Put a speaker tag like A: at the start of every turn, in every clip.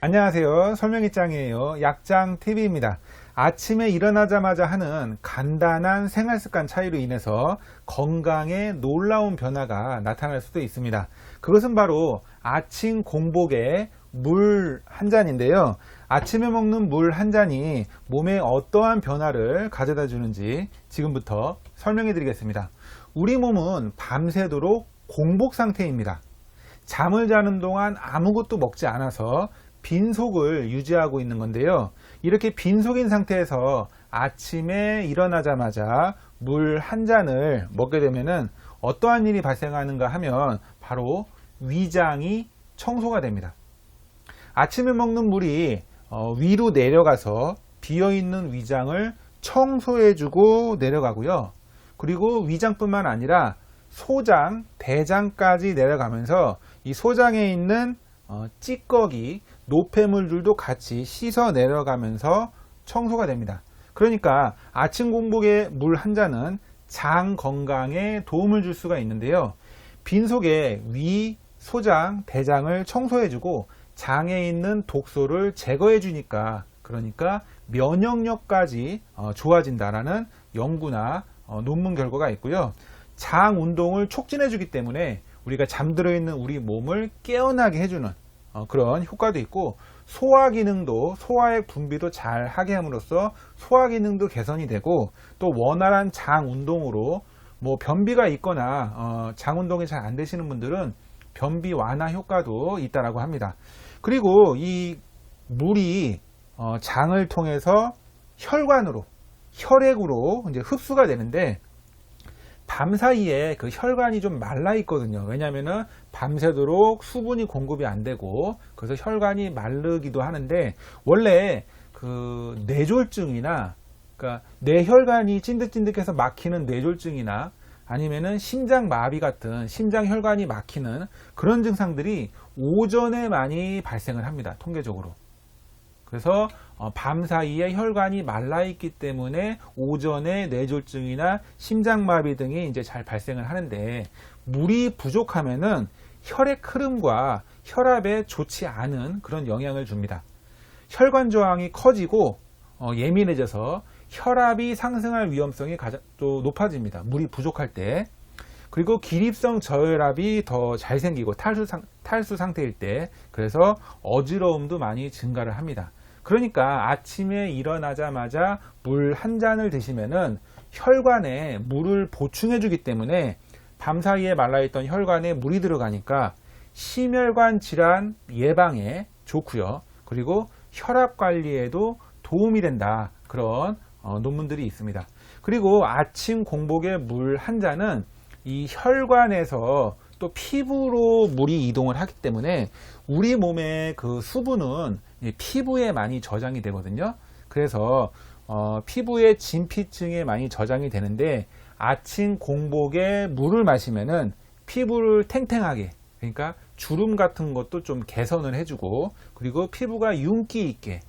A: 안녕하세요. 설명이짱이에요. 약장TV입니다. 아침에 일어나자마자 하는 간단한 생활습관 차이로 인해서 건강에 놀라운 변화가 나타날 수도 있습니다. 그것은 바로 아침 공복에 물 한 잔인데요. 아침에 먹는 물 한 잔이 몸에 어떠한 변화를 가져다 주는지 지금부터 설명해 드리겠습니다. 우리 몸은 밤새도록 공복 상태입니다. 잠을 자는 동안 아무것도 먹지 않아서 빈속을 유지하고 있는 건데요. 이렇게 빈속인 상태에서 아침에 일어나자마자 물 한 잔을 먹게 되면은 어떠한 일이 발생하는가 하면 바로 위장이 청소가 됩니다. 아침에 먹는 물이 위로 내려가서 비어있는 위장을 청소해주고 내려가고요. 그리고 위장뿐만 아니라 소장, 대장까지 내려가면서 이 소장에 있는 찌꺼기, 노폐물들도 같이 씻어 내려가면서 청소가 됩니다. 그러니까 아침 공복의 물 한 잔은 장 건강에 도움을 줄 수가 있는데요. 빈속에 위, 소장, 대장을 청소해주고 장에 있는 독소를 제거해 주니까 그러니까 면역력까지 좋아진다라는 연구나 논문 결과가 있고요. 장 운동을 촉진해 주기 때문에 우리가 잠들어 있는 우리 몸을 깨어나게 해주는 그런 효과도 있고, 소화 기능도, 소화액 분비도 잘 하게 함으로써 소화 기능도 개선이 되고, 또 원활한 장 운동으로 뭐 변비가 있거나 장 운동이 잘 안 되시는 분들은 변비 완화 효과도 있다라고 합니다. 그리고 이 물이 장을 통해서 혈관으로, 혈액으로 이제 흡수가 되는데, 밤 사이에 그 혈관이 좀 말라 있거든요. 왜냐면은 밤새도록 수분이 공급이 안 되고, 그래서 혈관이 마르기도 하는데, 원래 그 뇌졸중이나, 그러니까 뇌혈관이 찐득찐득해서 막히는 뇌졸중이나 아니면은 심장 마비 같은 심장 혈관이 막히는 그런 증상들이 오전에 많이 발생을 합니다. 통계적으로. 그래서 밤 사이에 혈관이 말라 있기 때문에 오전에 뇌졸중이나 심장마비 등이 이제 잘 발생을 하는데, 물이 부족하면은 혈액 흐름과 혈압에 좋지 않은 그런 영향을 줍니다. 혈관 저항이 커지고 예민해져서 혈압이 상승할 위험성이 가장 또 높아집니다. 물이 부족할 때. 그리고 기립성 저혈압이 더 잘 생기고 탈수 상태일 때, 그래서 어지러움도 많이 증가를 합니다. 그러니까 아침에 일어나자마자 물 한 잔을 드시면은 혈관에 물을 보충해 주기 때문에 밤사이에 말라있던 혈관에 물이 들어가니까 심혈관 질환 예방에 좋고요. 그리고 혈압 관리에도 도움이 된다. 그런 논문들이 있습니다. 그리고 아침 공복에 물 한 잔은 이 혈관에서 또 피부로 물이 이동을 하기 때문에 우리 몸의 그 수분은 피부에 많이 저장이 되거든요. 그래서 피부의 진피층에 많이 저장이 되는데, 아침 공복에 물을 마시면은 피부를 탱탱하게, 그러니까 주름 같은 것도 좀 개선을 해주고, 그리고 피부가 윤기 있게,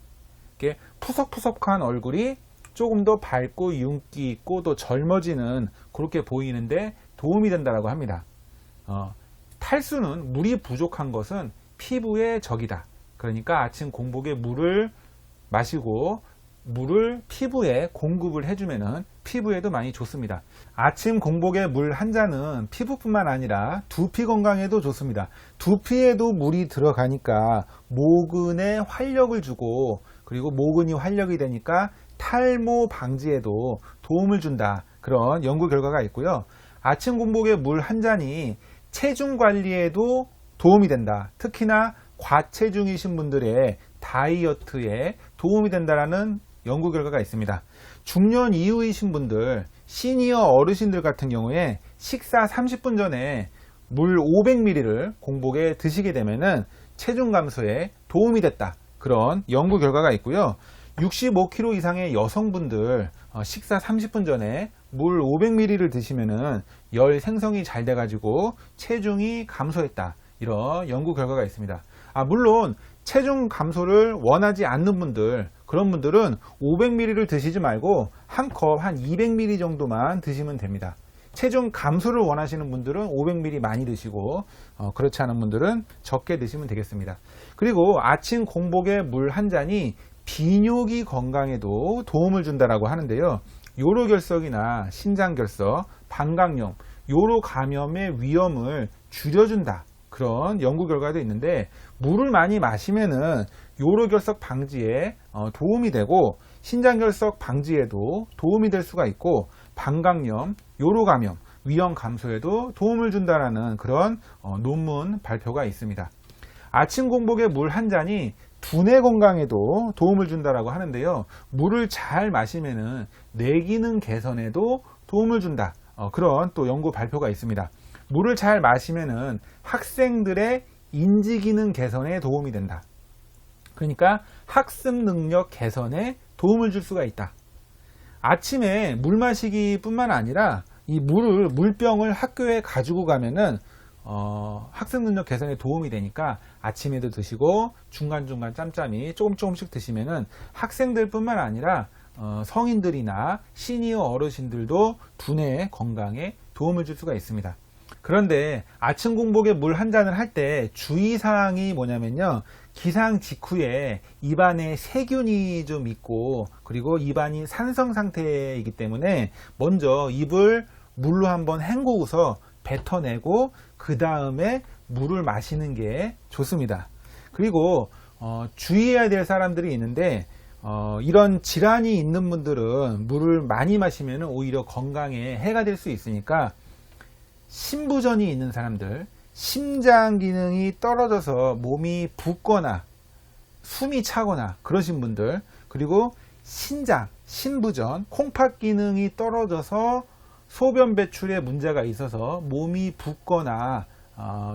A: 이렇게 푸석푸석한 얼굴이 조금 더 밝고 윤기 있고 또 젊어지는, 그렇게 보이는데 도움이 된다고 합니다. 탈수는, 물이 부족한 것은 피부의 적이다. 그러니까 아침 공복에 물을 마시고 물을 피부에 공급을 해주면은 피부에도 많이 좋습니다. 아침 공복에 물 한 잔은 피부뿐만 아니라 두피 건강에도 좋습니다. 두피에도 물이 들어가니까 모근에 활력을 주고, 그리고 모근이 활력이 되니까 탈모 방지에도 도움을 준다. 그런 연구 결과가 있고요. 아침 공복에 물 한 잔이 체중 관리에도 도움이 된다. 특히나 과체중이신 분들의 다이어트에 도움이 된다라는 연구 결과가 있습니다. 중년 이후이신 분들, 시니어 어르신들 같은 경우에 식사 30분 전에 물 500ml를 공복에 드시게 되면은 체중 감소에 도움이 됐다. 그런 연구 결과가 있고요. 65kg 이상의 여성분들 식사 30분 전에 물 500ml를 드시면은 열 생성이 잘 돼가지고 체중이 감소했다. 이런 연구 결과가 있습니다. 물론 체중 감소를 원하지 않는 분들, 그런 분들은 500ml를 드시지 말고 한 컵 한 200ml 정도만 드시면 됩니다. 체중 감소를 원하시는 분들은 500ml 많이 드시고 그렇지 않은 분들은 적게 드시면 되겠습니다. 그리고 아침 공복에 물 한 잔이 비뇨기 건강에도 도움을 준다라고 하는데요. 요로결석이나 신장결석, 방광염, 요로 감염의 위험을 줄여준다. 그런 연구 결과도 있는데 물을 많이 마시면은 요로결석 방지에 도움이 되고 신장결석 방지에도 도움이 될 수가 있고 방광염, 요로감염, 위험 감소에도 도움을 준다라는 그런 논문 발표가 있습니다. 아침 공복에 물 한 잔이 두뇌 건강에도 도움을 준다라고 하는데요. 물을 잘 마시면은 뇌 기능 개선에도 도움을 준다. 그런 또 연구 발표가 있습니다. 물을 잘 마시면은 학생들의 인지 기능 개선에 도움이 된다. 그러니까 학습 능력 개선에 도움을 줄 수가 있다. 아침에 물 마시기 뿐만 아니라 이 물병을 학교에 가지고 가면은 학습 능력 개선에 도움이 되니까 아침에도 드시고 중간중간 짬짬이 조금씩 드시면은 학생들 뿐만 아니라 성인들이나 시니어 어르신들도 두뇌 건강에 도움을 줄 수가 있습니다. 그런데 아침 공복에 물 한 잔을 할 때 주의사항이 뭐냐면요. 기상 직후에 입안에 세균이 좀 있고 그리고 입안이 산성 상태이기 때문에 먼저 입을 물로 한번 헹구고서 뱉어내고 그 다음에 물을 마시는 게 좋습니다. 그리고 주의해야 될 사람들이 있는데 이런 질환이 있는 분들은 물을 많이 마시면 오히려 건강에 해가 될 수 있으니까 심부전이 있는 사람들, 심장 기능이 떨어져서 몸이 붓거나 숨이 차거나 그러신 분들, 그리고 신장, 심부전, 콩팥 기능이 떨어져서 소변 배출에 문제가 있어서 몸이 붓거나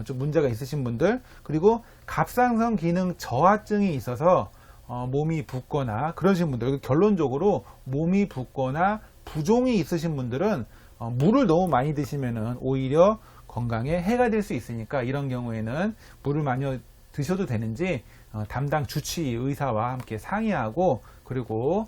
A: 좀 문제가 있으신 분들, 그리고 갑상선 기능 저하증이 있어서 몸이 붓거나 그러신 분들, 결론적으로 몸이 붓거나 부종이 있으신 분들은 물을 너무 많이 드시면은 오히려 건강에 해가 될 수 있으니까 이런 경우에는 물을 많이 드셔도 되는지 담당 주치 의사와 함께 상의하고 그리고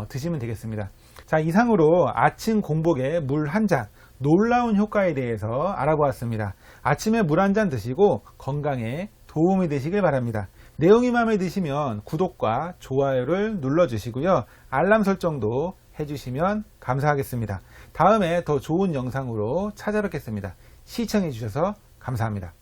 A: 드시면 되겠습니다. 자, 이상으로 아침 공복에 물 한 잔 놀라운 효과에 대해서 알아보았습니다. 아침에 물 한 잔 드시고 건강에 도움이 되시길 바랍니다. 내용이 마음에 드시면 구독과 좋아요를 눌러주시고요. 알람 설정도 해주시면 감사하겠습니다. 다음에 더 좋은 영상으로 찾아뵙겠습니다. 시청해 주셔서 감사합니다.